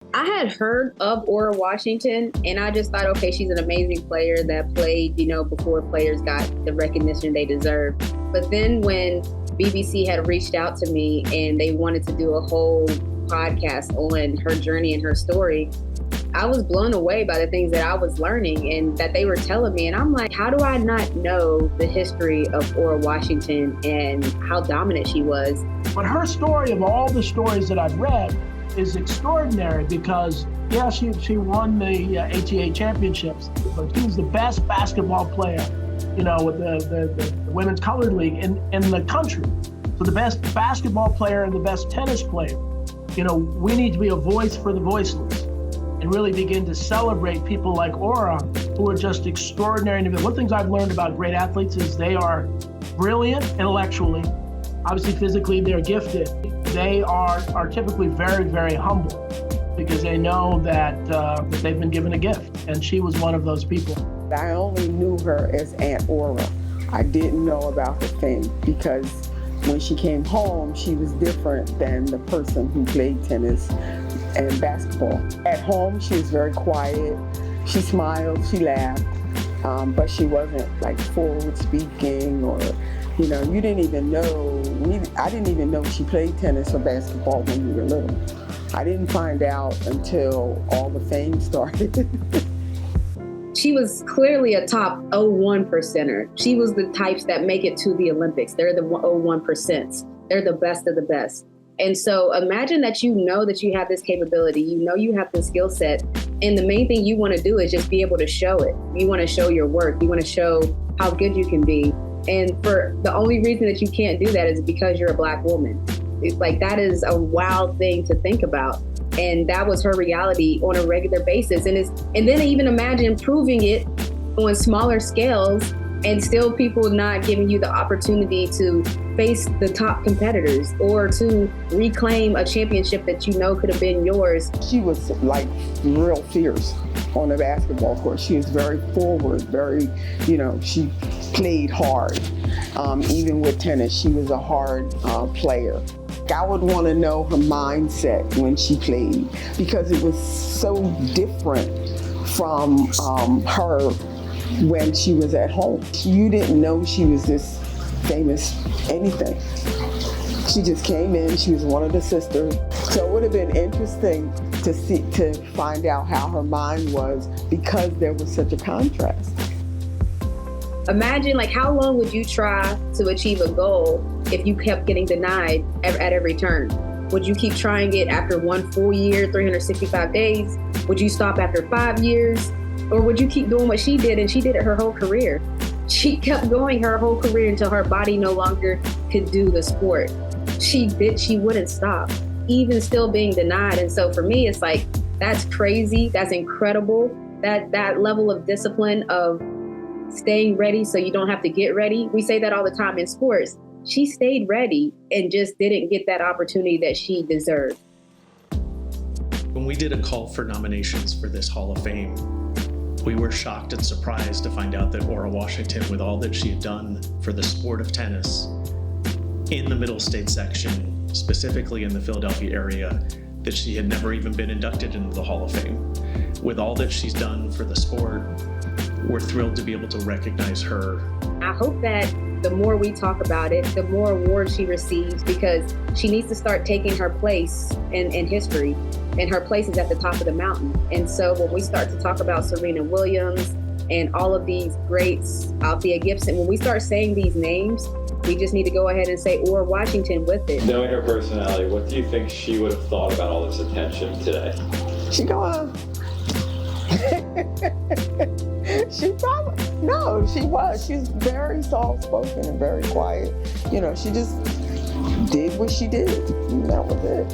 I had heard of Ora Washington, and I just thought, okay, she's an amazing player that played, before players got the recognition they deserve. But then when BBC had reached out to me and they wanted to do a whole podcast on her journey and her story, I was blown away by the things that I was learning and that they were telling me. And I'm like, how do I not know the history of Ora Washington and how dominant she was? But her story, of all the stories that I've read, is extraordinary because, yeah, she won the ATA championships, but she was the best basketball player, with the Women's Colored League in the country. So the best basketball player and the best tennis player. We need to be a voice for the voiceless and really begin to celebrate people like Ora, who are just extraordinary individuals. One of the things I've learned about great athletes is they are brilliant intellectually. Obviously, physically, they're gifted. They are typically very, very humble because they know that they've been given a gift, and she was one of those people. I only knew her as Aunt Ora. I didn't know about her fame because when she came home, she was different than the person who played tennis and basketball. At home, she was very quiet. She smiled, she laughed, but she wasn't like forward speaking or, you didn't even know, I didn't even know she played tennis or basketball when we were little. I didn't find out until all the fame started. She was clearly a top 01%er. She was the types that make it to the Olympics. They're the 01%. They're the best of the best. And so imagine that that you have this capability, you have this skill set, and the main thing you want to do is just be able to show it. You want to show your work. You want to show how good you can be. And for the only reason that you can't do that is because you're a Black woman. It's like, that is a wild thing to think about. And that was her reality on a regular basis. And then even imagine proving it on smaller scales and still people not giving you the opportunity to face the top competitors or to reclaim a championship that could have been yours. She was like real fierce on the basketball court. She was very forward, very, she played hard. Even with tennis, she was a hard player. I would want to know her mindset when she played because it was so different from her when she was at home. You didn't know she was this famous anything. She just came in, she was one of the sisters. So it would have been interesting to find out how her mind was because there was such a contrast. Imagine, how long would you try to achieve a goal if you kept getting denied at every turn? Would you keep trying it after one full year, 365 days? Would you stop after 5 years? Or would you keep doing what she did? And she did it her whole career. She kept going her whole career until her body no longer could do the sport. She wouldn't stop, even still being denied. And so for me, it's like, that's crazy. That's incredible. That level of discipline of staying ready so you don't have to get ready. We say that all the time in sports. She stayed ready and just didn't get that opportunity that she deserved. When we did a call for nominations for this Hall of Fame, we were shocked and surprised to find out that Ora Washington, with all that she had done for the sport of tennis in the Middle State section, specifically in the Philadelphia area, that she had never even been inducted into the Hall of Fame. With all that she's done for the sport, we're thrilled to be able to recognize her. I hope that the more we talk about it, the more awards she receives, because she needs to start taking her place in history, and her place is at the top of the mountain. And so when we start to talk about Serena Williams and all of these greats, Althea Gibson, when we start saying these names, we just need to go ahead and say Ora Washington with it. Knowing her personality, what do you think she would have thought about all this attention today? She going, she was. She's very soft-spoken and very quiet. She just did what she did, and that was it.